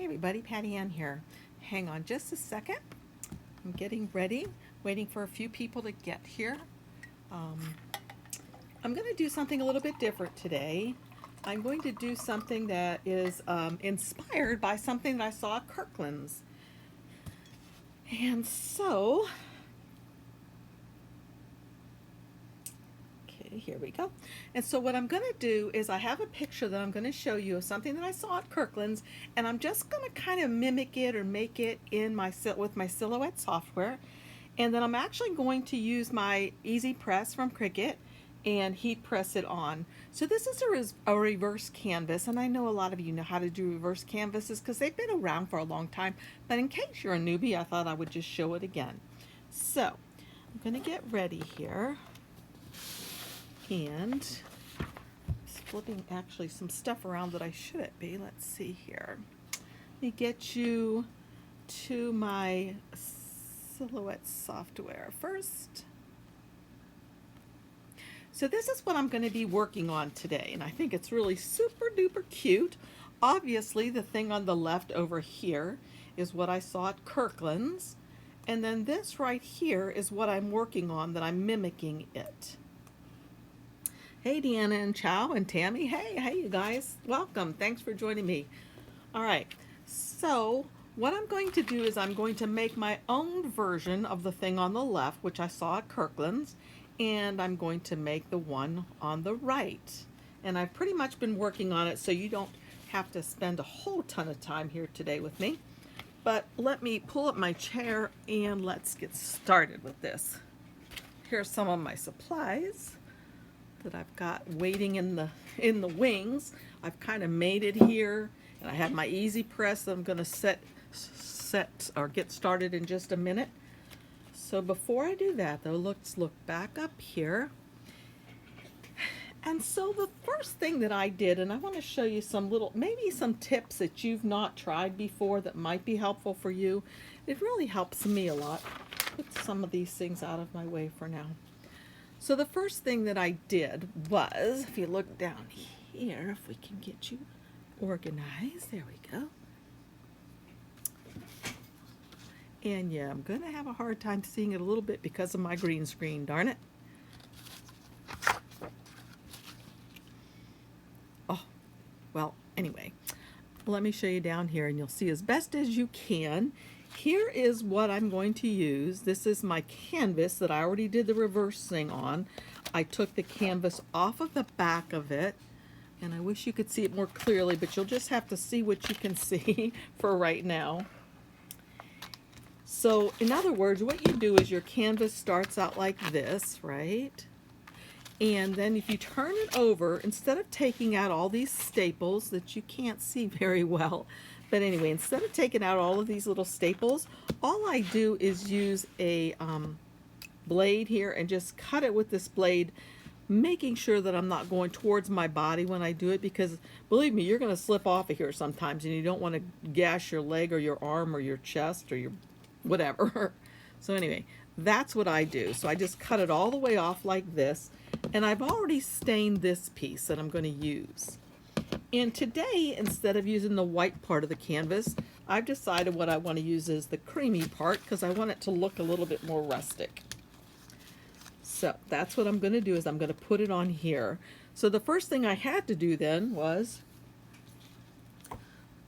Hey everybody, Patty Ann here. Hang on just a second. I'm getting ready, waiting for a few people to get here. Um, I'm going to do something a little bit different today. I'm going to do something that is inspired by something that I saw at Kirkland's. And so, okay, here we go. And so what I'm going to do is I have a picture that I'm going to show you of something that I saw at Kirkland's, and I'm just going to kind of mimic it or make it in with my Silhouette software. And then I'm actually going to use my Easy Press from Cricut and heat press it on. So this is a reverse canvas, and I know a lot of you know how to do reverse canvases because they've been around for a long time, but in case you're a newbie, I thought I would just show it again. So I'm going to get ready here, and flipping actually some stuff around that I shouldn't be. Let's see here. Let me get you to my Silhouette software first. So this is what I'm going to be working on today, and I think it's really super duper cute. Obviously the thing on the left over here is what I saw at Kirkland's, and then this right here is what I'm working on, that I'm mimicking it. Hey Deanna and Chow and Tammy, hey you guys, welcome, thanks for joining me. All right, so what I'm going to do is I'm going to make my own version of the thing on the left, which I saw at Kirkland's, and I'm going to make the one on the right. And I've pretty much been working on it, so you don't have to spend a whole ton of time here today with me. But let me pull up my chair and let's get started with this. Here's some of my supplies that I've got waiting in the wings. I've kind of made it here, and I have my Easy Press that I'm going to get started in just a minute. So before I do that though, let's look back up here. And so the first thing that I did, and I want to show you maybe some tips that you've not tried before that might be helpful for you. It really helps me a lot. Put some of these things out of my way for now. So the first thing that I did was, if you look down here, if we can get you organized, there we go. And yeah, I'm going to have a hard time seeing it a little bit because of my green screen, darn it. Oh, well, anyway, let me show you down here and you'll see as best as you can. Here is what I'm going to use. This is my canvas that I already did the reverse thing on. I took the canvas off of the back of it, and I wish you could see it more clearly, but you'll just have to see what you can see for right now. So in other words, what you do is your canvas starts out like this, right? And then if you turn it over, instead of taking out all these staples that you can't see very well, but anyway, instead of taking out all of these little staples, all I do is use a blade here and just cut it with this blade, making sure that I'm not going towards my body when I do it, because believe me, you're going to slip off of here sometimes, and you don't want to gash your leg or your arm or your chest or your whatever. So anyway, that's what I do. So I just cut it all the way off like this, and I've already stained this piece that I'm going to use. And today, instead of using the white part of the canvas, I've decided what I want to use is the creamy part, because I want it to look a little bit more rustic. So that's what I'm going to do, is I'm going to put it on here. So the first thing I had to do then was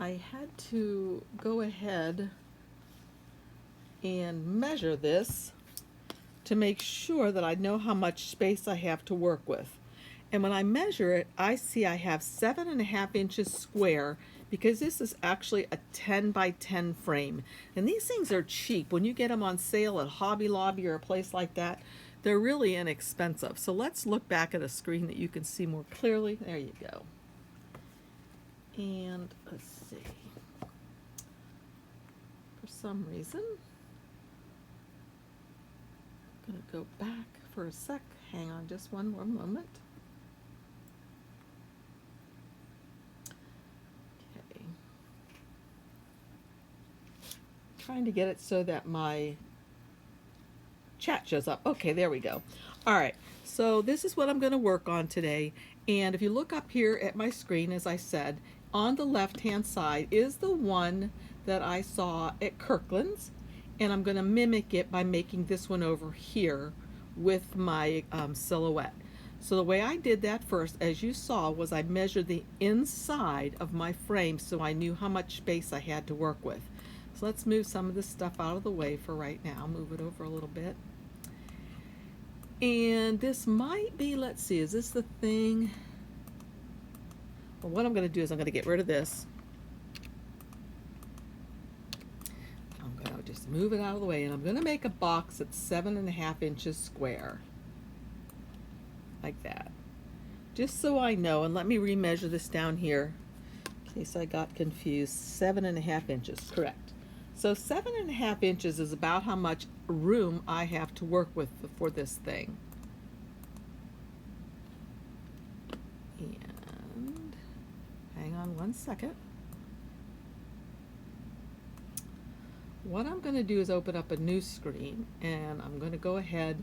I had to go ahead and measure this to make sure that I know how much space I have to work with. And when I measure it, I see I have 7.5 inches square, because this is actually a 10 by 10 frame. And these things are cheap. When you get them on sale at Hobby Lobby or a place like that, they're really inexpensive. So let's look back at a screen that you can see more clearly. There you go. And let's see. For some reason, I'm going to go back for a sec. Hang on just one more moment. Okay. Trying to get it so that my chat shows up. Okay, there we go. All right, so this is what I'm going to work on today. And if you look up here at my screen, as I said, on the left hand side is the one that I saw at Kirkland's, and I'm going to mimic it by making this one over here with my silhouette. So the way I did that first, as you saw, was I measured the inside of my frame so I knew how much space I had to work with. So let's move some of this stuff out of the way for right now. Move it over a little bit. And this might be, let's see, is this the thing? Well, what I'm going to do is I'm going to get rid of this. I'm going to just move it out of the way, and I'm going to make a box that's 7.5 inches square. Like that. Just so I know, and let me remeasure this down here in case I got confused. 7.5 inches, correct. So 7.5 inches is about how much room I have to work with for this thing. And hang on one second. What I'm going to do is open up a new screen, and I'm going to go ahead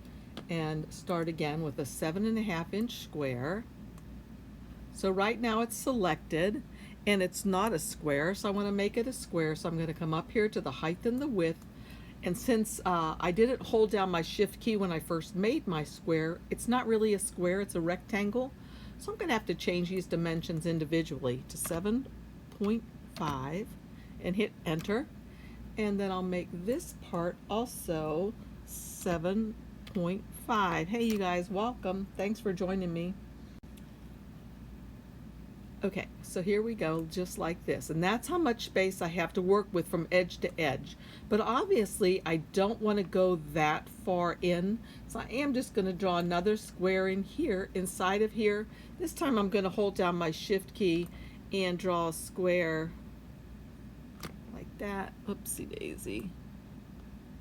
and start again with a 7.5 inch square. So right now it's selected and it's not a square, so I want to make it a square. So I'm going to come up here to the height and the width, and since I didn't hold down my shift key when I first made my square, it's not really a square, it's a rectangle. So I'm going to have to change these dimensions individually to 7.5 and hit enter, and then I'll make this part also 7.5. Hey you guys, welcome. Thanks for joining me. Okay, so here we go, just like this. And that's how much space I have to work with from edge to edge. But obviously, I don't want to go that far in. So I am just going to draw another square in here, inside of here. This time I'm going to hold down my shift key and draw a square like that. Oopsie daisy.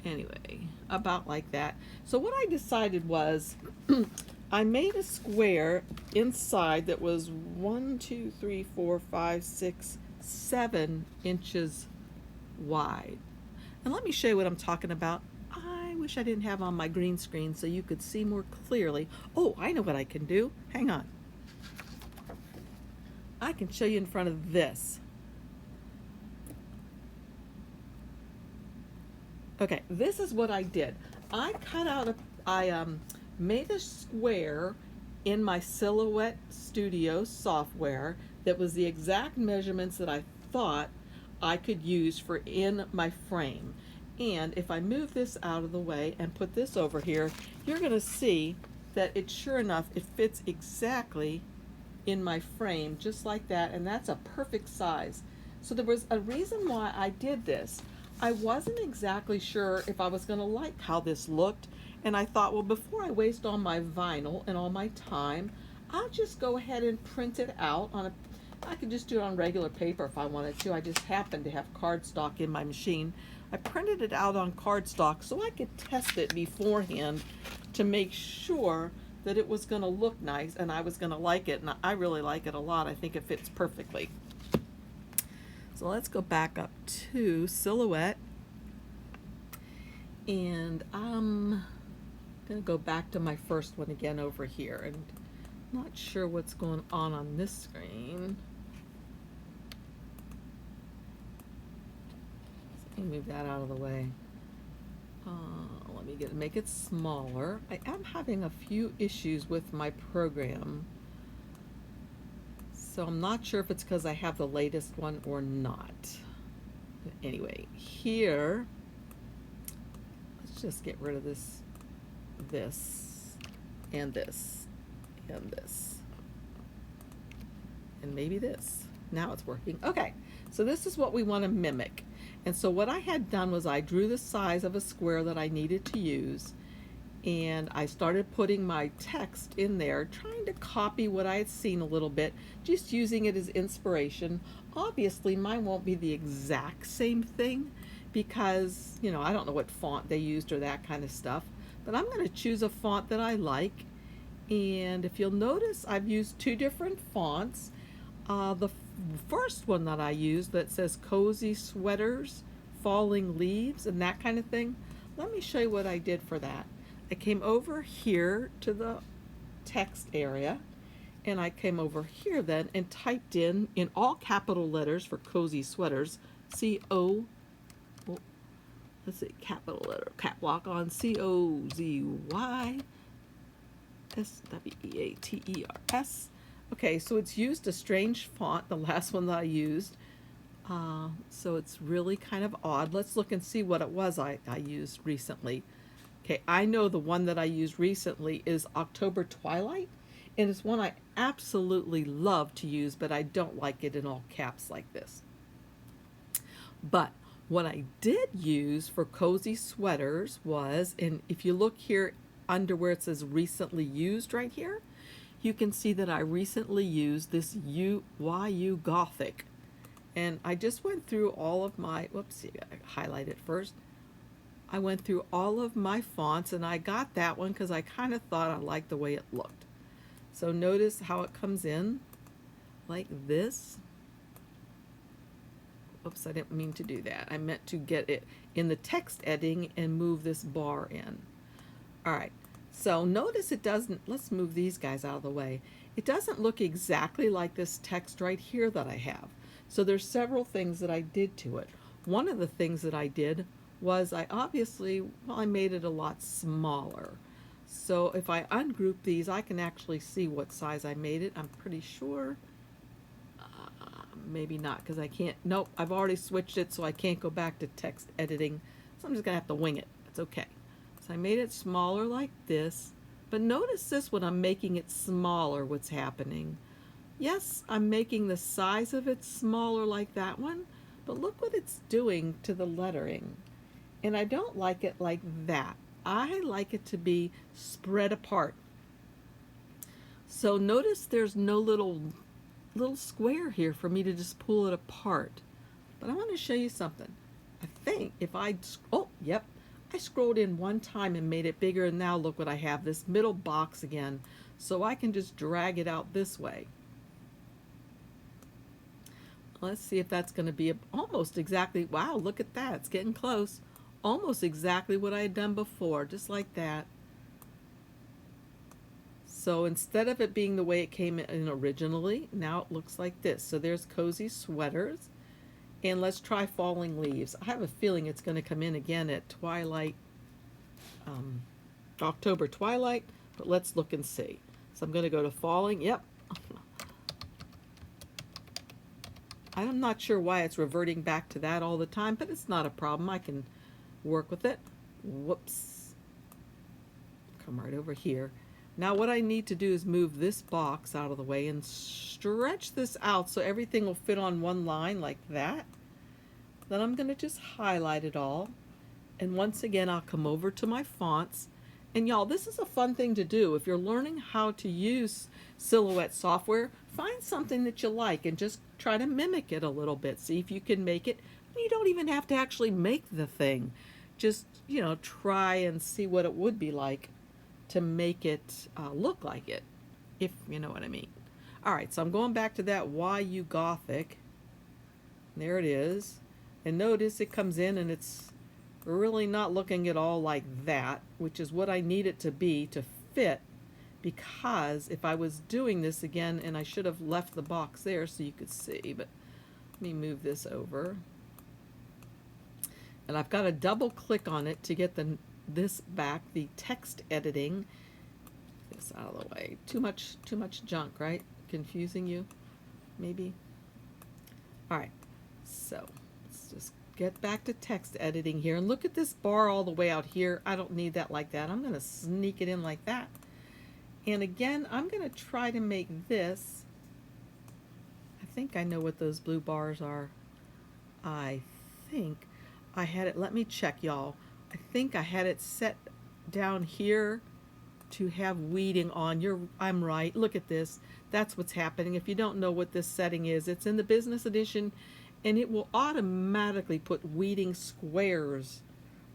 Anyway, about like that. So what I decided was I made a square inside that was 1, 2, 3, 4, 5, 6, 7 inches wide. And let me show you what I'm talking about. I wish I didn't have on my green screen so you could see more clearly. Oh, I know what I can do. Hang on. I can show you in front of this. Okay, this is what I did. I made a square in my Silhouette Studio software that was the exact measurements that I thought I could use for in my frame. And if I move this out of the way and put this over here, you're going to see that it sure enough, it fits exactly in my frame, just like that, and that's a perfect size. So there was a reason why I did this. I wasn't exactly sure if I was going to like how this looked, and I thought, well, before I waste all my vinyl and all my time, I'll just go ahead and print it out on a, I could just do it on regular paper if I wanted to. I just happened to have cardstock in my machine. I printed it out on cardstock so I could test it beforehand to make sure that it was going to look nice and I was going to like it, and I really like it a lot. I think it fits perfectly. So let's go back up to Silhouette, and I'm going to go back to my first one again over here, and I'm not sure what's going on this screen. Let me move that out of the way. Let me make it smaller. I am having a few issues with my program, so I'm not sure if it's because I have the latest one or not. Anyway, here, let's just get rid of this, and this, and this, and maybe this. Now it's working. Okay, so this is what we want to mimic. And so what I had done was I drew the size of a square that I needed to use, and I started putting my text in there, trying to copy what I had seen a little bit, just using it as inspiration. Obviously, mine won't be the exact same thing because, you know, I don't know what font they used or that kind of stuff, but I'm going to choose a font that I like. And if you'll notice, I've used two different fonts. The first one that I used that says cozy sweaters, falling leaves, and that kind of thing. Let me show you what I did for that. I came over here to the text area, And I came over here then and typed in all capital letters for cozy sweaters, C-O, oh, let's see, capital letter, cap lock on, C-O-Z-Y, S-W-E-A-T-E-R-S. Okay, so it's used a strange font, the last one that I used. So it's really kind of odd. Let's look and see what it was I used recently. Okay, I know the one that I used recently is October Twilight, and it's one I absolutely love to use, but I don't like it in all caps like this. But what I did use for cozy sweaters was, and if you look here under where it says recently used right here, you can see that I recently used this YU Gothic. And I just went through all of my, whoopsie, I highlight it first. I went through all of my fonts and I got that one because I kind of thought I liked the way it looked. So notice how it comes in like this. Oops, I didn't mean to do that. I meant to get it in the text editing and move this bar in. All right, so notice it doesn't, let's move these guys out of the way. It doesn't look exactly like this text right here that I have. So there's several things that I did to it. One of the things that I did was I made it a lot smaller. So if I ungroup these, I can actually see what size I made it. I'm pretty sure. Maybe not, because I can't. Nope, I've already switched it, so I can't go back to text editing. So I'm just going to have to wing it. It's okay. So I made it smaller like this. But notice this when I'm making it smaller, what's happening. Yes, I'm making the size of it smaller like that one, but look what it's doing to the lettering. And I don't like it like that. I like it to be spread apart. So notice there's no little square here for me to just pull it apart. But I want to show you something. I think if I, oh, yep, I scrolled in one time and made it bigger, and now look what I have, this middle box again. So I can just drag it out this way. Let's see if that's going to be almost exactly, wow, look at that, it's getting close. Almost exactly what I had done before, just like that. So instead of it being the way it came in originally, now it looks like this. So there's cozy sweaters. And let's try falling leaves. I have a feeling it's going to come in again at twilight, October twilight, but let's look and see. So I'm going to go to falling, yep. I'm not sure why it's reverting back to that all the time, but it's not a problem. I can work with it. Whoops. Come right over here. Now what I need to do is move this box out of the way and stretch this out so everything will fit on one line like that. Then I'm going to just highlight it all. And once again, I'll come over to my fonts. And y'all, this is a fun thing to do. If you're learning how to use Silhouette software, find something that you like and just try to mimic it a little bit. See if you can make it. You don't even have to actually make the thing. Just, try and see what it would be like to make it look like it, if you know what I mean. All right, so I'm going back to that YU Gothic. There it is. And notice it comes in and it's really not looking at all like that, which is what I need it to be to fit, because if I was doing this again, and I should have left the box there so you could see, but let me move this over. And I've got to double click on it to get this back, the text editing. Get this out of the way. Too much junk, right? Confusing you, maybe? All right, so let's just get back to text editing here. And look at this bar all the way out here. I don't need that like that. I'm going to sneak it in like that. And again, I'm going to try to make this. I think I know what those blue bars are. I think I had it, let me check, y'all. I think I had it set down here to have weeding on. I'm right. Look at this. That's what's happening. If you don't know what this setting is, it's in the business edition, and it will automatically put weeding squares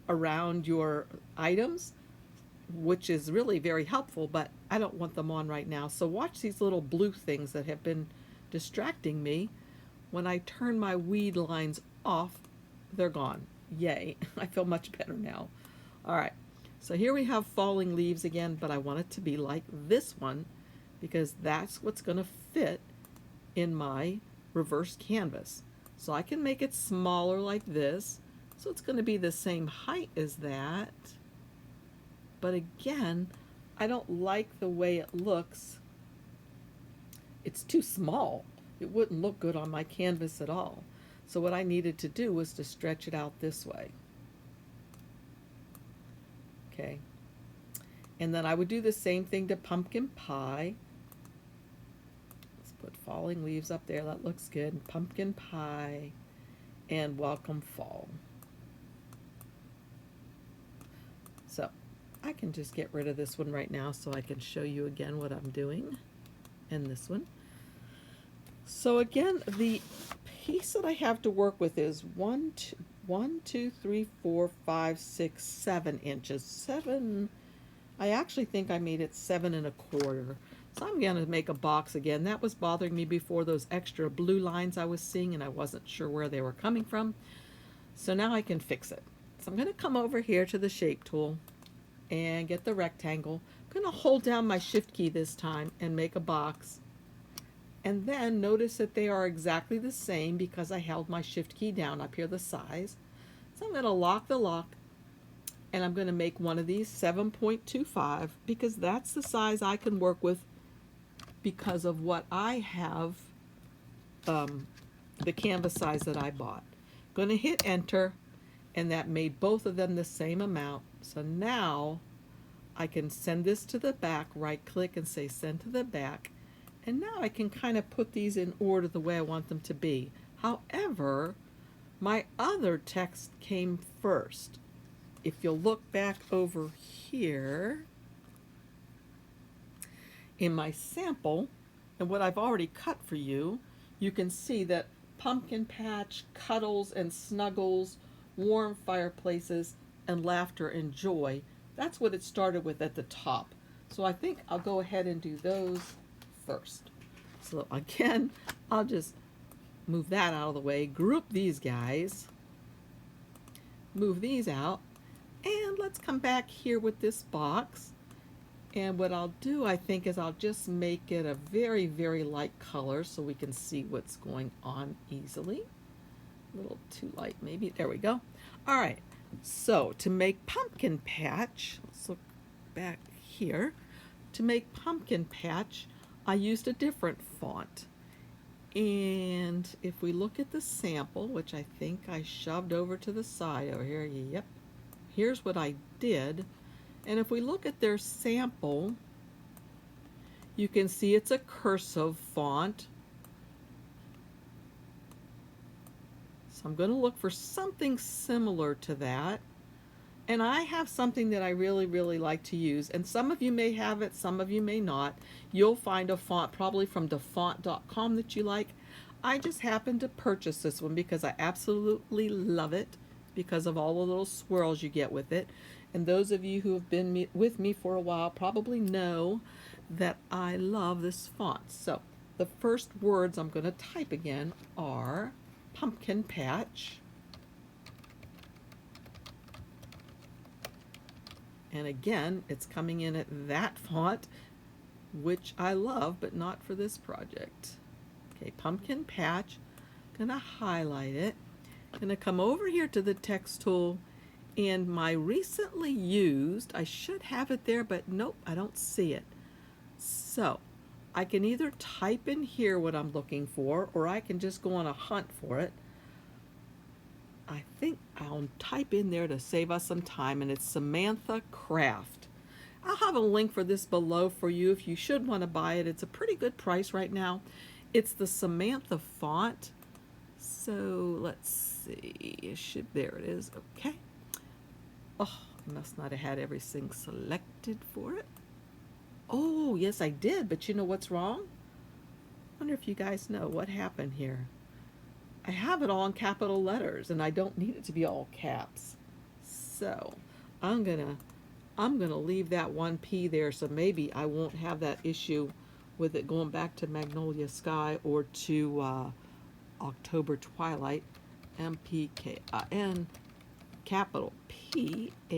around your items, which is really very helpful, but I don't want them on right now. So watch these little blue things that have been distracting me. When I turn my weed lines off, they're gone. Yay. I feel much better now. All right. So here we have falling leaves again, but I want it to be like this one. because that's what's going to fit in my reverse canvas. So I can make it smaller like this. So it's going to be the same height as that. But again, I don't like the way it looks. It's too small. It wouldn't look good on my canvas at all. So what I needed to do was to stretch it out this way. Okay. And then I would do the same thing to pumpkin pie. Let's put falling leaves up there. That looks good. Pumpkin pie and welcome fall. So I can just get rid of this one right now so I can show you again what I'm doing. And this one. So again, the piece that I have to work with is 1, 2, 3, 4, 5, 6, 7 inches. 7. I actually think I made it 7 1/4. So I'm going to make a box again. That was bothering me before, those extra blue lines I was seeing, and I wasn't sure where they were coming from. So now I can fix it. So I'm going to come over here to the shape tool and get the rectangle. I'm going to hold down my shift key this time and make a box. And then notice that they are exactly the same because I held my shift key down up here, the size. So I'm going to lock the lock, and I'm going to make one of these 7.25 because that's the size I can work with because of what I have, the canvas size that I bought. Going to hit enter, and that made both of them the same amount. So now I can send this to the back, right click and say send to the back. And now I can kind of put these in order the way I want them to be. However, my other text came first. If you'll look back over here in my sample and what I've already cut for you, you can see that pumpkin patch, cuddles and snuggles, warm fireplaces, and laughter and joy. That's what it started with at the top. So I think I'll go ahead and do those first. So again, I'll just move that out of the way, group these guys, move these out, and let's come back here with this box. And what I'll do, I think, is I'll just make it a very, very light color so we can see what's going on easily. A little too light maybe. There we go. All right, so to make pumpkin patch, let's look back here. To make pumpkin patch, I used a different font. And if we look at the sample, which I think I shoved over to the side over here, yep, here's what I did. And if we look at their sample, you can see it's a cursive font. So I'm going to look for something similar to that. And I have something that I really, really like to use. And some of you may have it, some of you may not. You'll find a font probably from defont.com that you like. I just happened to purchase this one because I absolutely love it because of all the little swirls you get with it. And those of you who have been with me for a while probably know that I love this font. So the first words I'm going to type again are pumpkin patch. And again, it's coming in at that font, which I love, but not for this project. Okay, pumpkin patch. Gonna highlight it. Gonna come over here to the text tool, and my recently used, I should have it there, but nope, I don't see it. So I can either type in here what I'm looking for, or I can just go on a hunt for it. I think I'll type in there to save us some time, and it's Samantha Craft. I'll have a link for this below for you if you should want to buy it. It's a pretty good price right now. It's the Samantha font. So let's see. There it is. Okay. Oh, I must not have had everything selected for it. Oh, yes, I did. But you know what's wrong? I wonder if you guys know what happened here. I have it all in capital letters, and I don't need it to be all caps. So I'm gonna leave that one P there, so maybe I won't have that issue with it going back to Magnolia Sky or to October Twilight. MPKIN, capital PATCH.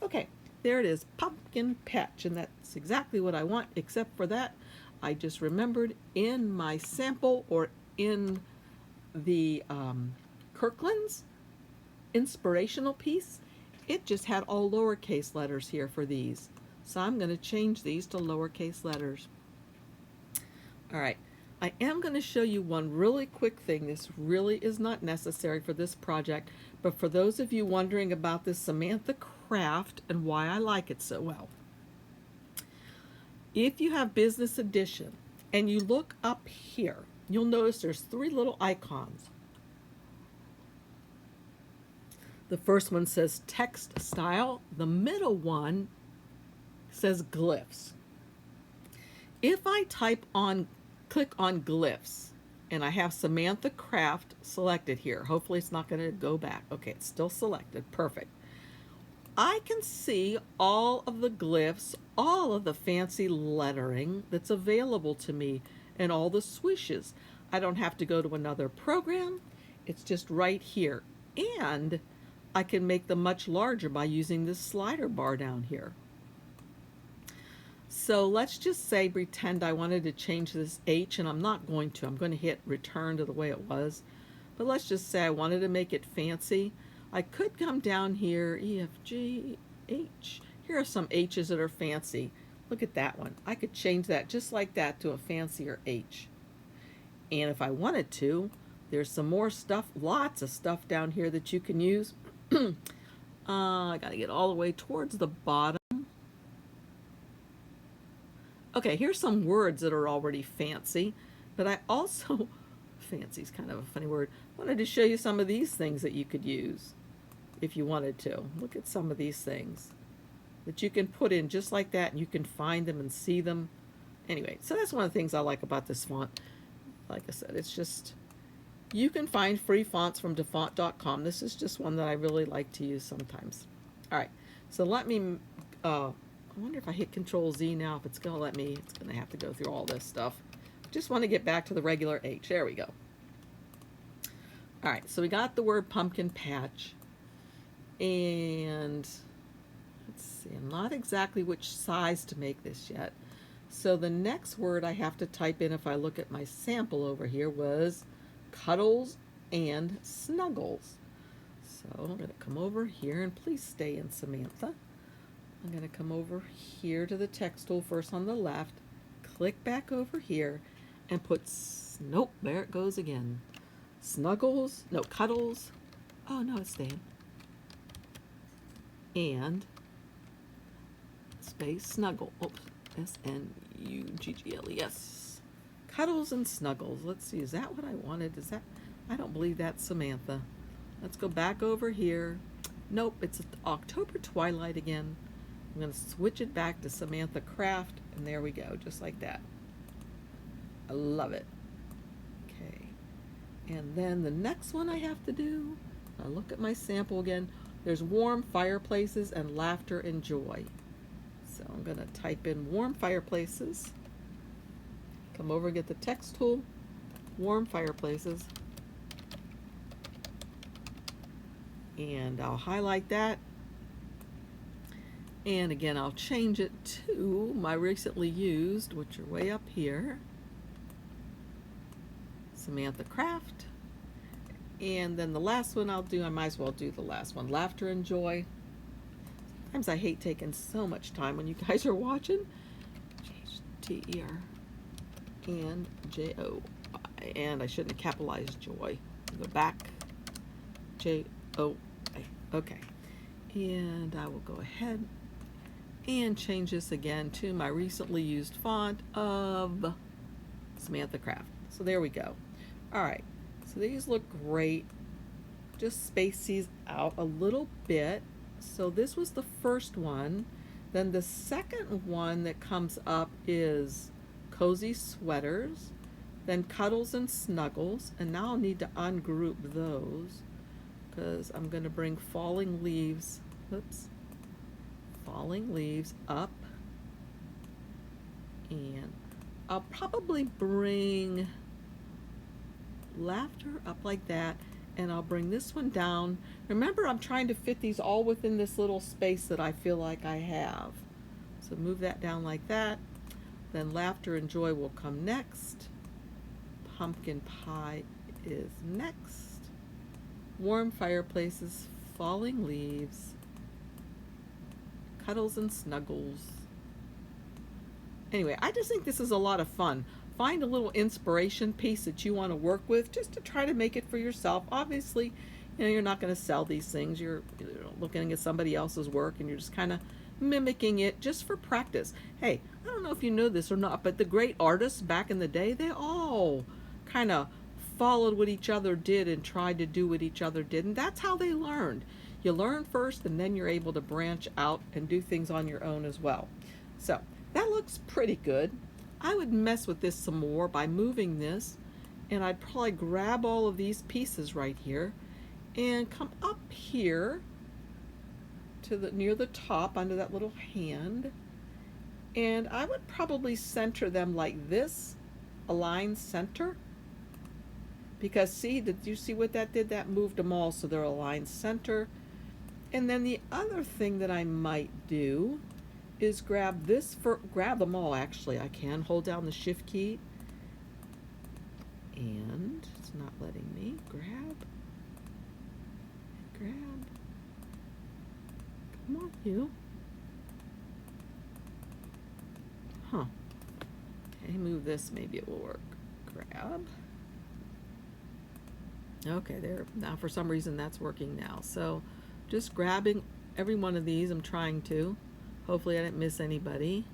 Okay, There it is, pumpkin patch, and that's exactly what I want, except for that I just remembered in my sample, or in the Kirkland's inspirational piece, it just had all lowercase letters here for these. So I'm going to change these to lowercase letters. All right, I am going to show you one really quick thing. This really is not necessary for this project, but for those of you wondering about this Samantha craft and why I like it so well. If you have Business Edition and you look up here, you'll notice there's 3 little icons. The first one says text style. The middle one says glyphs. If I click on glyphs, and I have Samantha Craft selected here, hopefully it's not going to go back. Okay, it's still selected. Perfect. I can see all of the glyphs, all of the fancy lettering that's available to me, and all the swooshes. I don't have to go to another program. It's just right here. And I can make them much larger by using this slider bar down here. So let's just say, pretend I wanted to change this H, and I'm not going to. I'm going to hit return to the way it was. But let's just say I wanted to make it fancy. I could come down here, E, F, G, H. Here are some H's that are fancy. Look at that one. I could change that just like that to a fancier H. And if I wanted to, there's some more stuff, lots of stuff down here that you can use. I gotta get all the way towards the bottom. Okay, here's some words that are already fancy, but I also, fancy is kind of a funny word, wanted to show you some of these things that you could use if you wanted to. Look at some of these things that you can put in just like that, and you can find them and see them. Anyway, so that's one of the things I like about this font. Like I said, it's just, you can find free fonts from dafont.com. This is just one that I really like to use sometimes. All right, so let me, I wonder if I hit Control Z now, if it's going to let me. It's going to have to go through all this stuff. Just want to get back to the regular H. There we go. All right, so we got the word pumpkin patch. And let's see, I'm not exactly which size to make this yet. So the next word I have to type in, if I look at my sample over here, was cuddles and snuggles. So I'm going to come over here, and please stay in Samantha. I'm going to come over here to the text tool first on the left, click back over here, and put, nope, there it goes again. Snuggles, no, cuddles. Oh, no, it's staying. And space snuggle. Oops, S-N-U-G-G-L-E-S. Cuddles and snuggles. Let's see, is that what I wanted? Is that, I don't believe that's Samantha. Let's go back over here. Nope, it's October Twilight again. I'm going to switch it back to Samantha Craft, and there we go, just like that. I love it. Okay, and then the next one I have to do, I look at my sample again. There's warm fireplaces and laughter and joy. So I'm going to type in warm fireplaces. Come over and get the text tool, warm fireplaces. And I'll highlight that. And again, I'll change it to my recently used, which are way up here, Samantha Craft. And then the last one I'll do, I might as well do the last one, laughter and joy. Sometimes I hate taking so much time when you guys are watching. T-E-R and J-O-Y. And I shouldn't have capitalized joy. Go back. J-O-Y. Okay. And I will go ahead and change this again to my recently used font of Samantha Craft. So there we go. All right, so these look great. Just space these out a little bit. So this was the first one. Then the second one that comes up is cozy sweaters, then cuddles and snuggles, and now I'll need to ungroup those because I'm going to bring falling leaves, falling leaves up, and I'll probably bring laughter up like that, And I'll bring this one down. Remember, I'm trying to fit these all within this little space that I feel like I have. So move that down like that. Then laughter and joy will come next. Pumpkin pie is next. Warm fireplaces, falling leaves, cuddles and snuggles. Anyway, I just think this is a lot of fun. Find a little inspiration piece that you want to work with just to try to make it for yourself. Obviously, you're not going to sell these things. You're looking at somebody else's work and you're just kind of mimicking it just for practice. Hey, I don't know if you know this or not, but the great artists back in the day, they all kind of followed what each other did and tried to do what each other did, and that's how they learned. You learn first and then you're able to branch out and do things on your own as well. So that looks pretty good. I would mess with this some more by moving this, and I'd probably grab all of these pieces right here and come up here to the near the top under that little hand, and I would probably center them like this, align center, because see, did you see what that did? That moved them all so they're aligned center. And then the other thing that I might do is grab them all. Actually, I can hold down the shift key, and it's not letting me grab. Come on, you. Huh. Okay, move this, maybe it will work. Grab. Okay, there. Now for some reason that's working now. So just grabbing every one of these, I'm trying to. Hopefully I didn't miss anybody.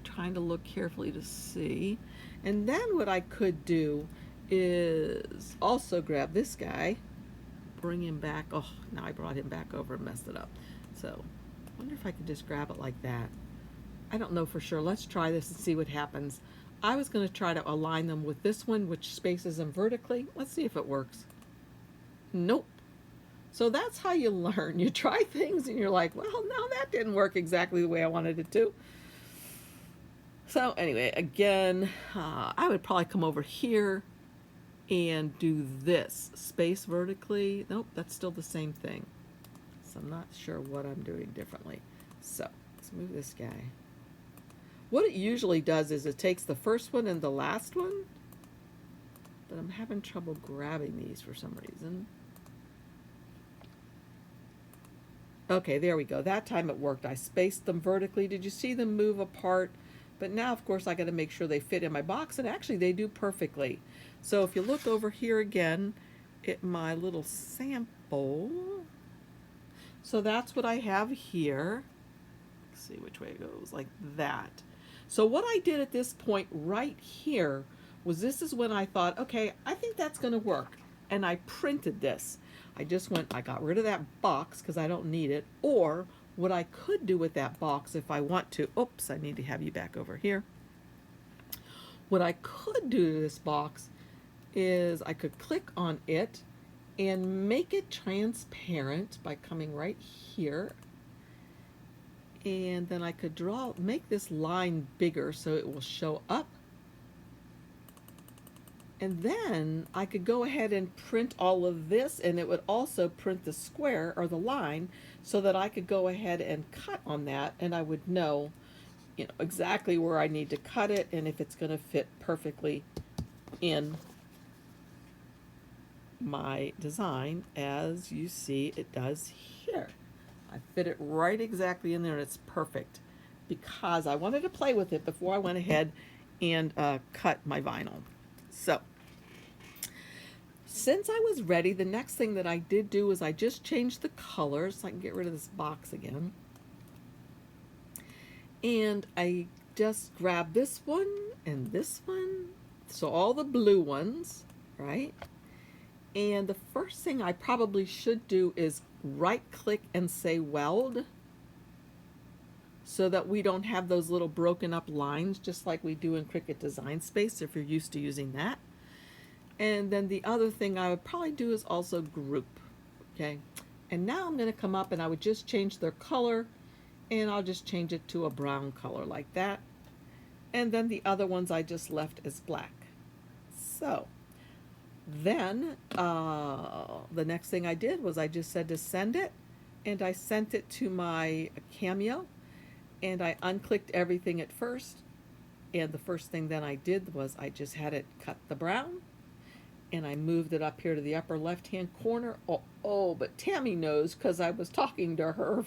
Trying to look carefully to see. And then what I could do is also grab this guy, bring him back. Oh, now I brought him back over and messed it up. So I wonder if I could just grab it like that. I don't know for sure. Let's try this and see what happens. I was going to try to align them with this one, which spaces them vertically. Let's see if it works. Nope. So that's how you learn. You try things and you're like, well, no, that didn't work exactly the way I wanted it to. So anyway, again, I would probably come over here and do this. Space vertically. Nope, that's still the same thing. So I'm not sure what I'm doing differently. So let's move this guy. What it usually does is it takes the first one and the last one, but I'm having trouble grabbing these for some reason. Okay, there we go. That time it worked. I spaced them vertically. Did you see them move apart? But now, of course, I got to make sure they fit in my box, and actually they do perfectly. So if you look over here again at my little sample, so that's what I have here. Let's see which way it goes, like that. So what I did at this point right here was this is when I thought, okay, I think that's going to work. And I printed this. I got rid of that box because I don't need it. Or what I could do with that box if I want to, oops, I need to have you back over here. What I could do to this box is I could click on it and make it transparent by coming right here. And then I could make this line bigger so it will show up. And then I could go ahead and print all of this, and it would also print the square or the line so that I could go ahead and cut on that, and I would know, exactly where I need to cut it and if it's going to fit perfectly in my design, as you see it does here. I fit it right exactly in there, and it's perfect because I wanted to play with it before I went ahead and cut my vinyl. So since I was ready, the next thing that I did do is I just changed the colors so I can get rid of this box again. And I just grabbed this one and this one, so all the blue ones, right? And the first thing I probably should do is right click and say weld, so that we don't have those little broken up lines just like we do in Cricut Design Space if you're used to using that. And then the other thing I would probably do is also group. Okay, and now I'm going to come up and I would just change their color, and I'll just change it to a brown color like that. And then the other ones I just left as black. So Then the next thing I did was I just said to send it, and I sent it to my Cameo, and I unclicked everything at first, and the first thing then I did was I just had it cut the brown, and I moved it up here to the upper left hand corner. But Tammy knows because I was talking to her.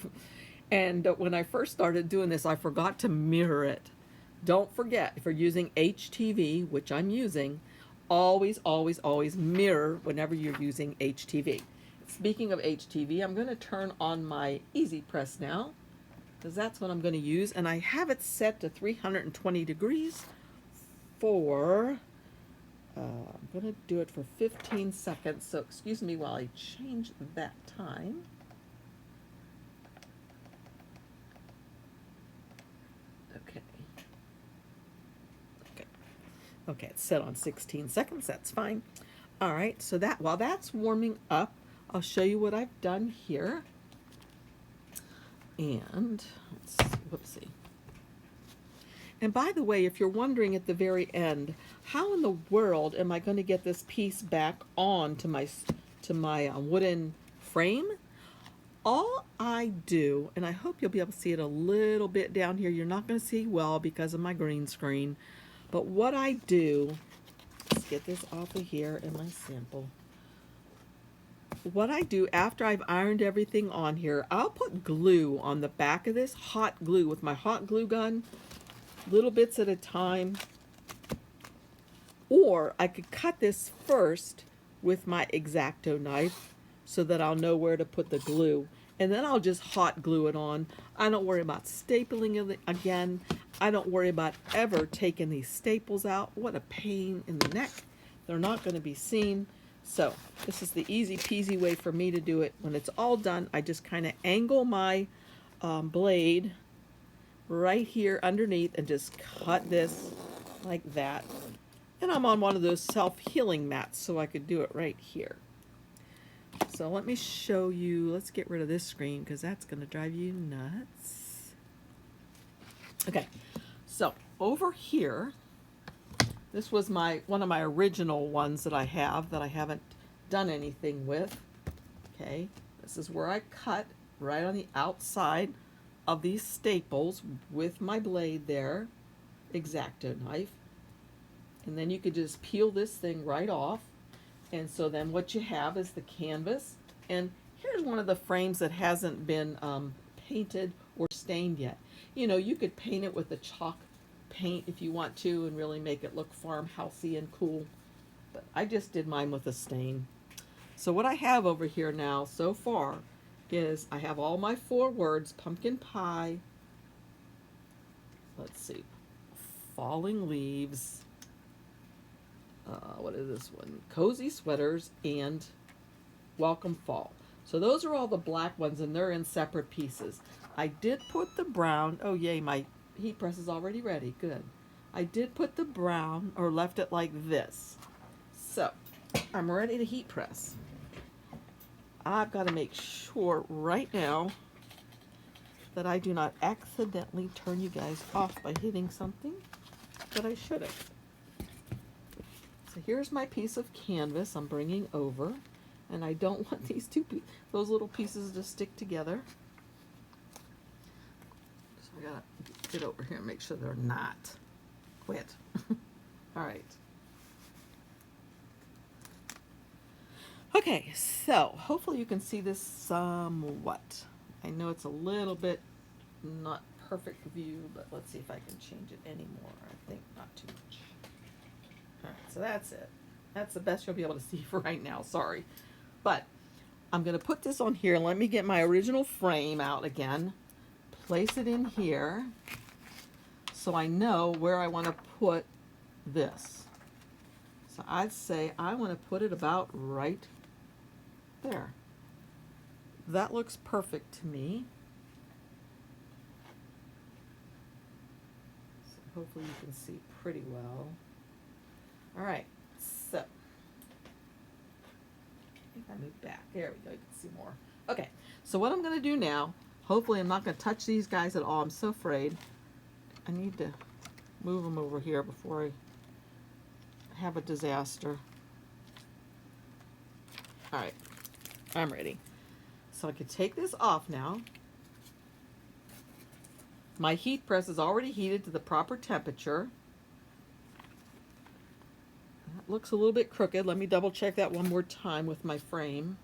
And when I first started doing this, I forgot to mirror it. Don't forget, if you're using HTV, which I'm using, always, always, always mirror whenever you're using HTV. Speaking of HTV, I'm going to turn on my Easy Press now, because that's what I'm going to use. And I have it set to 320 degrees for, I'm going to do it for 15 seconds. So excuse me while I change that time. Okay, it's set on 16 seconds. That's fine. All right, so that while that's warming up, I'll show you what I've done here. And whoopsie. And by the way, if you're wondering at the very end, how in the world am I going to get this piece back on to my wooden frame? All I do, and I hope you'll be able to see it a little bit down here. You're not going to see well because of my green screen. But what I do, let's get this off of here in my sample. What I do after I've ironed everything on here, I'll put glue on the back of this, hot glue with my hot glue gun, little bits at a time. Or I could cut this first with my X-Acto knife so that I'll know where to put the glue. And then I'll just hot glue it on. I don't worry about stapling it again. I don't worry about ever taking these staples out. What a pain in the neck. They're not going to be seen. So this is the easy peasy way for me to do it. When it's all done, I just kind of angle my blade right here underneath and just cut this like that. And I'm on one of those self-healing mats, so I could do it right here. So let me show you. Let's get rid of this screen because that's going to drive you nuts. Okay, so over here, this was one of my original ones that I haven't done anything with. Okay, this is where I cut right on the outside of these staples with my blade there, X-Acto knife. And then you could just peel this thing right off. And so then what you have is the canvas. And here's one of the frames that hasn't been painted or stained yet. You know, you could paint it with a chalk paint if you want to and really make it look farmhousey and cool. But I just did mine with a stain. So what I have over here now so far is I have all my 4 words: pumpkin pie, let's see, falling leaves, what is this one? Cozy sweaters and welcome fall. So those are all the black ones, and they're in separate pieces. I did put the brown. Oh yay, my heat press is already ready. Good. I did put the brown, or left it like this. So I'm ready to heat press. I've got to make sure right now that I do not accidentally turn you guys off by hitting something that I shouldn't. So here's my piece of canvas I'm bringing over, and I don't want those little pieces to stick together. So I gotta get over here and make sure they're not. Quit. All right. Okay, so hopefully you can see this somewhat. I know it's a little bit not perfect view, but let's see if I can change it anymore. I think not too much. All right, so that's it. That's the best you'll be able to see for right now. Sorry. But I'm going to put this on here. Let me get my original frame out again. Place it in here so I know where I want to put this. So I'd say I want to put it about right there. That looks perfect to me. So hopefully you can see pretty well. All right, so I think I moved back. There we go, you can see more. Okay, so what I'm going to do now, hopefully I'm not going to touch these guys at all. I'm so afraid. I need to move them over here before I have a disaster. All right, I'm ready. So I can take this off now. My heat press is already heated to the proper temperature. That looks a little bit crooked. Let me double check that one more time with my frame.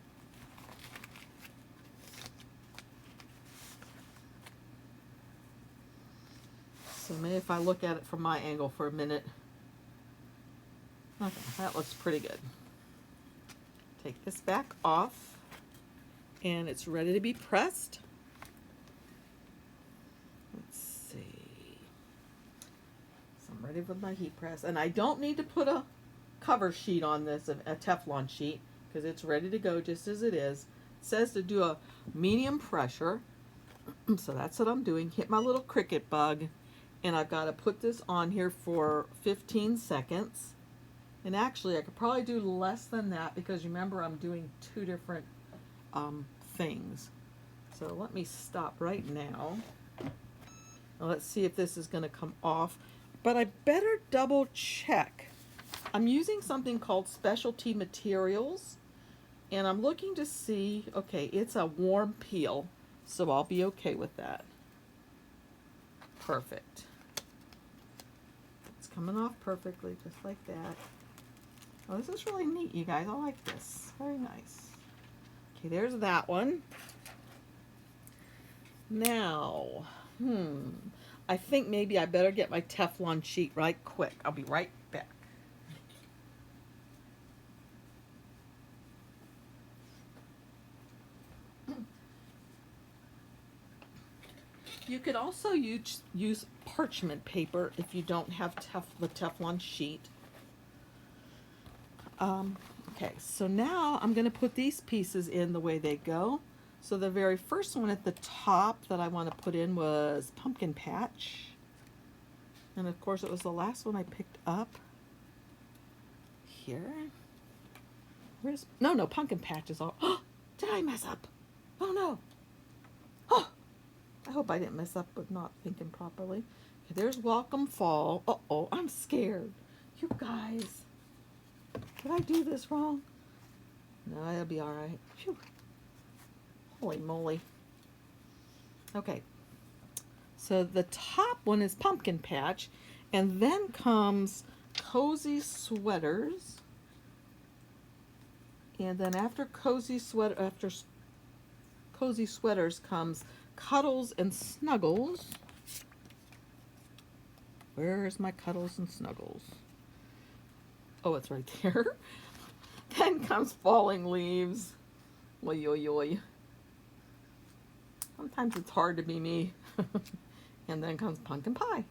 So maybe if I look at it from my angle for a minute. Okay, that looks pretty good. Take this back off, and it's ready to be pressed. Let's see. So I'm ready with my heat press, and I don't need to put a cover sheet on this, a Teflon sheet, because it's ready to go just as it is. It says to do a medium pressure, so that's what I'm doing. Hit my little cricket bug, and I've got to put this on here for 15 seconds. And actually, I could probably do less than that because remember I'm doing two different things. So let me stop right now. Now let's see if this is going to come off. But I better double check. I'm using something called specialty materials. And I'm looking to see, okay, it's a warm peel. So I'll be okay with that. Perfect. It's coming off perfectly, just like that. Oh, this is really neat, you guys. I like this. Very nice. Okay, there's that one. Now, I think maybe I better get my Teflon sheet right quick. I'll be right back. You could also use parchment paper if you don't have the Teflon sheet. Okay, so now I'm going to put these pieces in the way they go. So the very first one at the top that I want to put in was Pumpkin Patch. And of course it was the last one I picked up. Here. No, Pumpkin Patch is all... Oh, did I mess up? Oh no. Oh, I hope I didn't mess up with not thinking properly. Okay, there's Welcome Fall. Uh-oh, I'm scared. You guys. Did I do this wrong? No, it'll be all right. Phew. Holy moly. Okay. So the top one is Pumpkin Patch, and then comes Cozy Sweaters. And then after Cozy Sweaters comes Cuddles and Snuggles. Where's my Cuddles and Snuggles? Oh, it's right there. Then comes Falling Leaves. Oy, oy, oy. Sometimes it's hard to be me. And then comes Pumpkin Pie.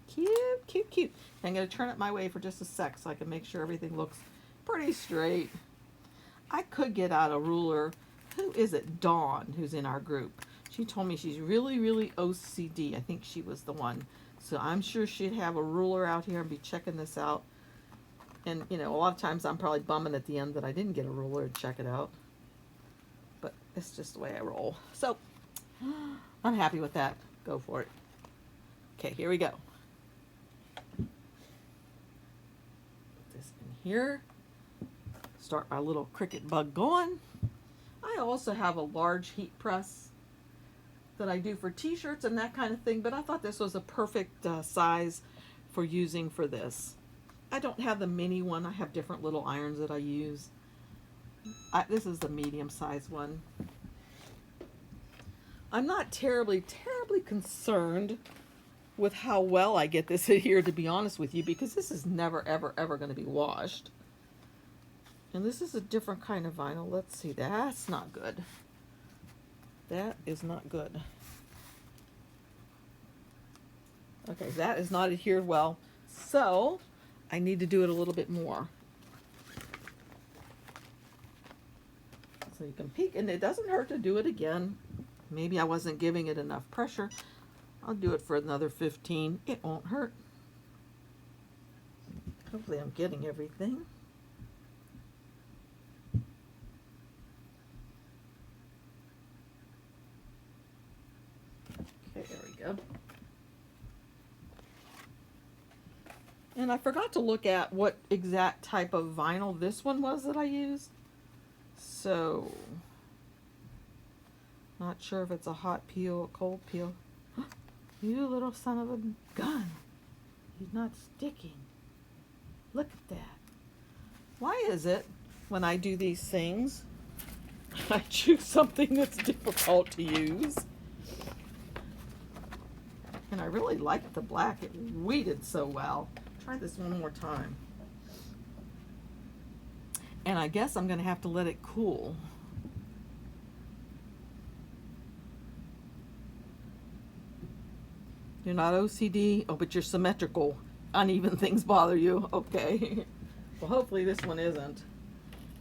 Cute, cute, cute. I'm going to turn it my way for just a sec so I can make sure everything looks pretty straight. I could get out a ruler. Who is it? Dawn, who's in our group. She told me she's really, really OCD. I think she was the one. So I'm sure she'd have a ruler out here and be checking this out. And, you know, a lot of times I'm probably bumming at the end that I didn't get a ruler to check it out. But it's just the way I roll. So, I'm happy with that. Go for it. Okay, here we go. Put this in here. Start my little cricket bug going. I also have a large heat press that I do for t-shirts and that kind of thing, but I thought this was a perfect size for using for this. I don't have the mini one. I have different little irons that I use. This is the medium size one. I'm not terribly concerned with how well I get this here, to be honest with you, because this is never, ever, ever going to be washed. And this is a different kind of vinyl. Let's see. That's not good. That is not good. Okay, that is not adhered well. So, I need to do it a little bit more. So you can peek, and it doesn't hurt to do it again. Maybe I wasn't giving it enough pressure. I'll do it for another 15. It won't hurt. Hopefully I'm getting everything. Okay, there we go. And I forgot to look at what exact type of vinyl this one was that I used. So, not sure if it's a hot peel or cold peel. You little son of a gun. He's not sticking. Look at that. Why is it when I do these things, I choose something that's difficult to use? And I really liked the black. It weeded so well. Try this one more time. And I guess I'm going to have to let it cool. You're not OCD? Oh, but you're symmetrical. Uneven things bother you. Okay. Well, hopefully this one isn't.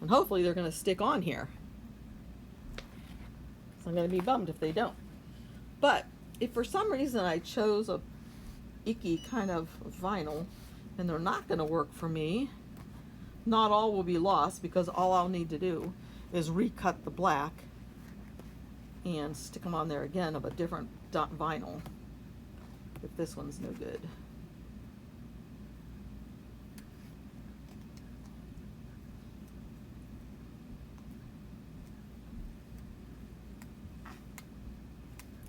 And hopefully they're going to stick on here. So I'm going to be bummed if they don't. But if for some reason I chose a icky kind of vinyl and they're not going to work for me, not all will be lost, because all I'll need to do is recut the black and stick them on there again of a different vinyl if this one's no good.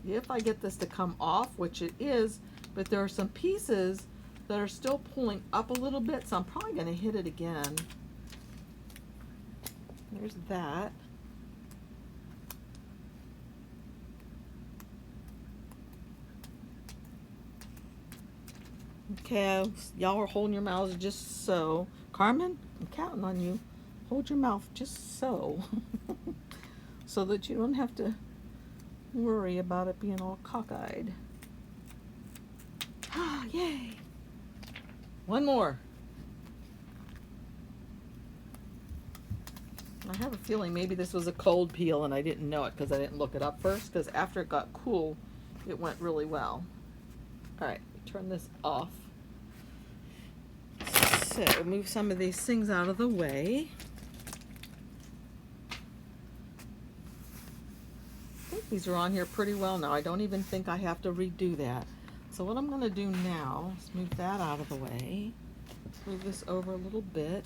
If I get this to come off, which it is, but there are some pieces that are still pulling up a little bit, so I'm probably going to hit it again. There's that. Okay, y'all are holding your mouths just so. Carmen, I'm counting on you. Hold your mouth just so. So that you don't have to worry about it being all cockeyed. Ah, yay. One more. I have a feeling maybe this was a cold peel and I didn't know it because I didn't look it up first, because after it got cool, it went really well. All right, turn this off. So move some of these things out of the way. I think these are on here pretty well now. I don't even think I have to redo that. So what I'm going to do now is move that out of the way. Move this over a little bit.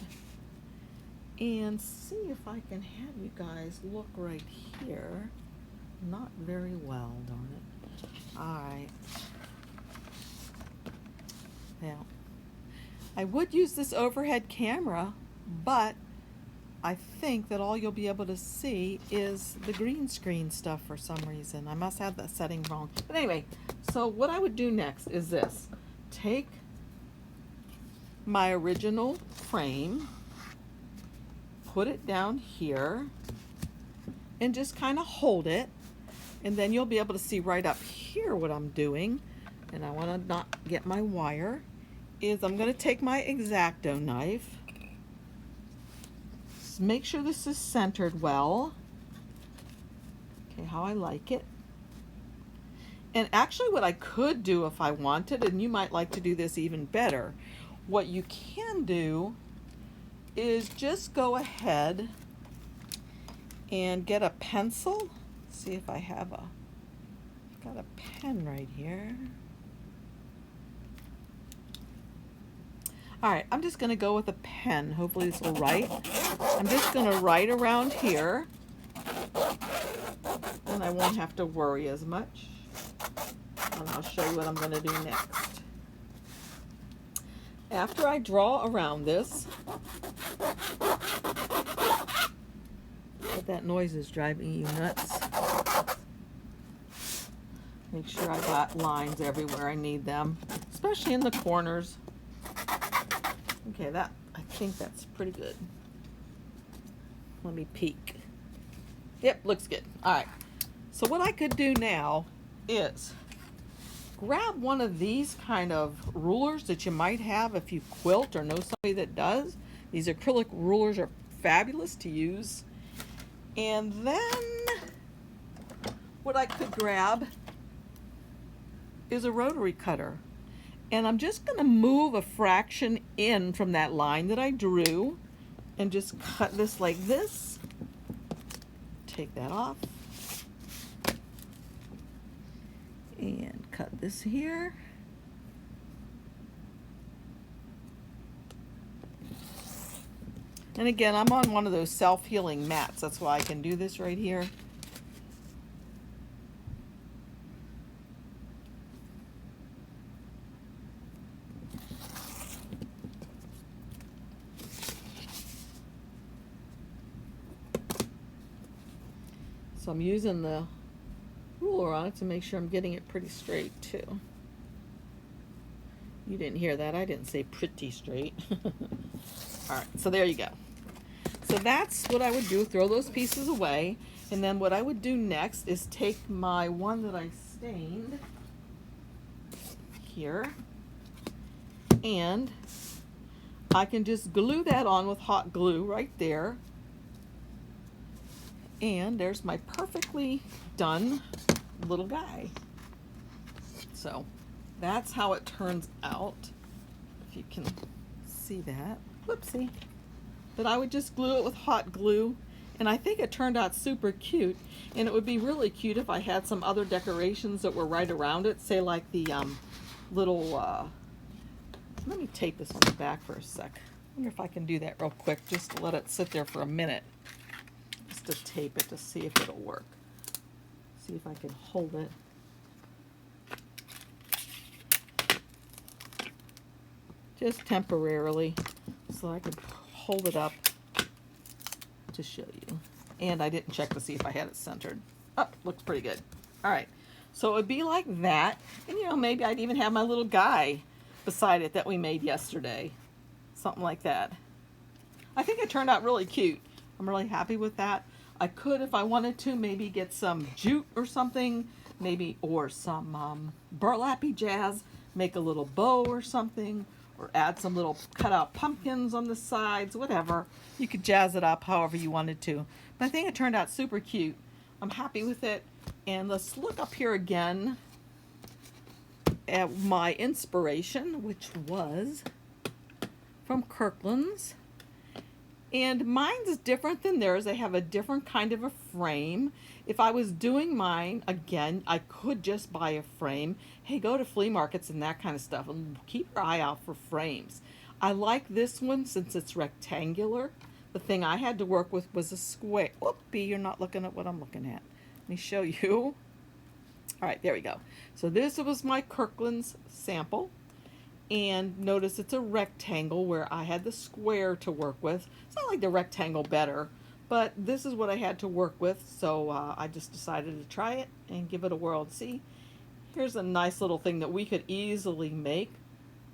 And see if I can have you guys look right here. Not very well, darn it. Alright. Now, I would use this overhead camera, but I think that all you'll be able to see is the green screen stuff for some reason. I must have that setting wrong. But anyway, so what I would do next is this. Take my original frame, put it down here, and just kind of hold it, and then you'll be able to see right up here what I'm doing. And I want to not get my wire. Is I'm going to take my X-Acto knife, make sure this is centered well, okay, how I like it. And actually what I could do if I wanted, and you might like to do this even better, what you can do is just go ahead and get a pencil. See if I have got a pen right here. All right, I'm just going to go with a pen. Hopefully this will write. I'm just going to write around here, and I won't have to worry as much. And I'll show you what I'm going to do next. After I draw around this, but that noise is driving you nuts. Make sure I got lines everywhere I need them, especially in the corners. Okay, I think that's pretty good. Let me peek. Yep, looks good. All right. So what I could do now is grab one of these kind of rulers that you might have if you quilt or know somebody that does. These acrylic rulers are fabulous to use. And then what I could grab is a rotary cutter. And I'm just going to move a fraction in from that line that I drew and just cut this like this. Take that off. And cut this here. And again, I'm on one of those self-healing mats. That's why I can do this right here. So I'm using the ruler on it to make sure I'm getting it pretty straight too. You didn't hear that. I didn't say pretty straight. All right, so there you go. So that's what I would do, throw those pieces away. And then what I would do next is take my one that I stained here, and I can just glue that on with hot glue right there. And there's my perfectly done little guy. So that's how it turns out, if you can see that. Whoopsie. But I would just glue it with hot glue, and I think it turned out super cute. And it would be really cute if I had some other decorations that were right around it, say like the little, let me tape this on the back for a sec. I wonder if I can do that real quick, just to let it sit there for a minute. Just to tape it to see if it'll work. See if I can hold it. Just temporarily, so I can hold it up to show you. And I didn't check to see if I had it centered. Oh, looks pretty good. All right, so it would be like that. And you know, maybe I'd even have my little guy beside it that we made yesterday. Something like that. I think it turned out really cute. I'm really happy with that. I could, if I wanted to, maybe get some jute or something, maybe, or some burlappy jazz, make a little bow or something, or add some little cutout pumpkins on the sides, whatever. You could jazz it up however you wanted to. But I think it turned out super cute. I'm happy with it. And let's look up here again at my inspiration, which was from Kirkland's. And mine's different than theirs. They have a different kind of a frame. If I was doing mine, again, I could just buy a frame. Hey, go to flea markets and that kind of stuff and keep your eye out for frames. I like this one since it's rectangular. The thing I had to work with was a square. Whoopie, you're not looking at what I'm looking at. Let me show you. All right, there we go. So this was my Kirkland's sample. And notice it's a rectangle where I had the square to work with. It's not like the rectangle better, but this is what I had to work with. So I just decided to try it and give it a whirl. See, here's a nice little thing that we could easily make.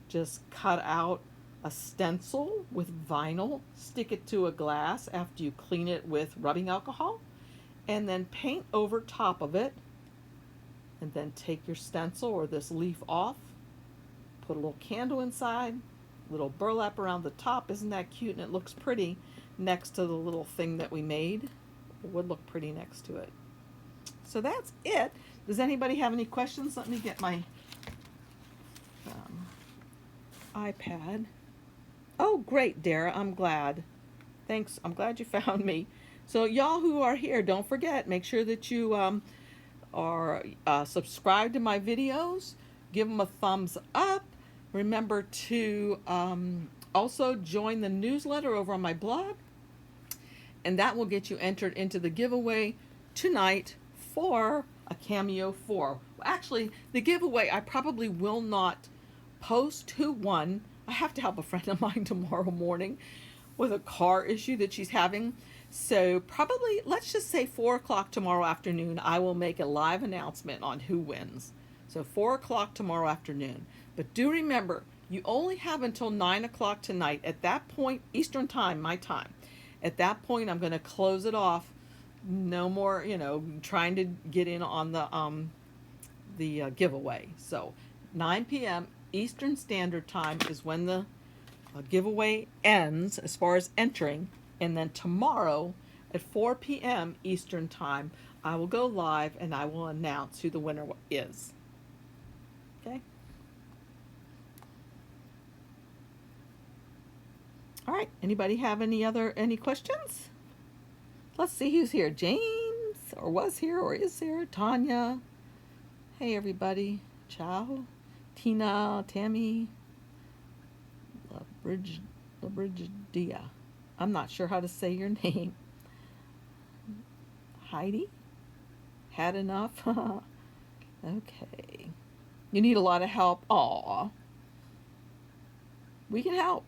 Just cut out a stencil with vinyl, stick it to a glass after you clean it with rubbing alcohol, and then paint over top of it. And then take your stencil or this leaf off. Put a little candle inside, little burlap around the top. Isn't that cute? And it looks pretty next to the little thing that we made. It would look pretty next to it. So that's it. Does anybody have any questions? Let me get my iPad. Oh, great, Dara. I'm glad. Thanks. I'm glad you found me. So y'all who are here, don't forget, make sure that you are subscribed to my videos. Give them a thumbs up. Remember to also join the newsletter over on my blog, and that will get you entered into the giveaway tonight for a Cameo 4. Well, actually, the giveaway, I probably will not post who won. I have to help a friend of mine tomorrow morning with a car issue that she's having. So probably, let's just say 4 o'clock tomorrow afternoon, I will make a live announcement on who wins. So 4 o'clock tomorrow afternoon. But do remember, you only have until 9 o'clock tonight. At that point, Eastern time, my time. At that point, I'm going to close it off. No more, trying to get in on the giveaway. So 9 p.m. Eastern Standard Time is when the giveaway ends as far as entering. And then tomorrow at 4 p.m. Eastern Time, I will go live and I will announce who the winner is. Okay? All right. Anybody have any questions? Let's see who's here. James, or was here, or is here. Tanya. Hey, everybody. Ciao. Tina, Tammy. La Brigidia. I'm not sure how to say your name. Heidi? Had enough? Okay. You need a lot of help. Aw. We can help.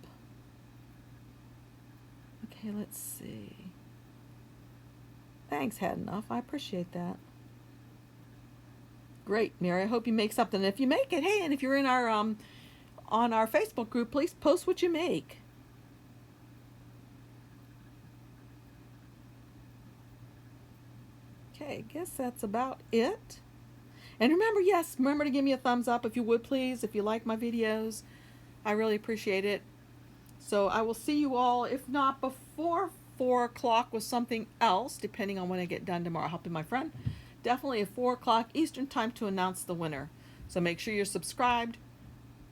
Okay, let's see. Thanks, Had enough. I appreciate that. Great, Mary. I hope you make something. If you make it, hey, and if you're in our on our Facebook group, please post what you make. Okay, guess that's about it. And remember, yes, remember to give me a thumbs up if you would, please, if you like my videos. I really appreciate it. So I will see you all, if not before 4 o'clock, with something else, depending on when I get done tomorrow, helping my friend. Definitely at 4 o'clock Eastern time to announce the winner. So make sure you're subscribed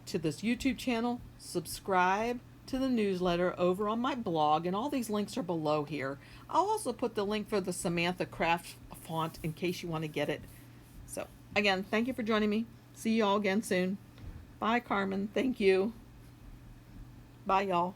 to this YouTube channel. Subscribe to the newsletter over on my blog, and all these links are below here. I'll also put the link for the Samantha Craft font in case you want to get it. So again, thank you for joining me. See you all again soon. Bye, Carmen. Thank you. Bye, y'all.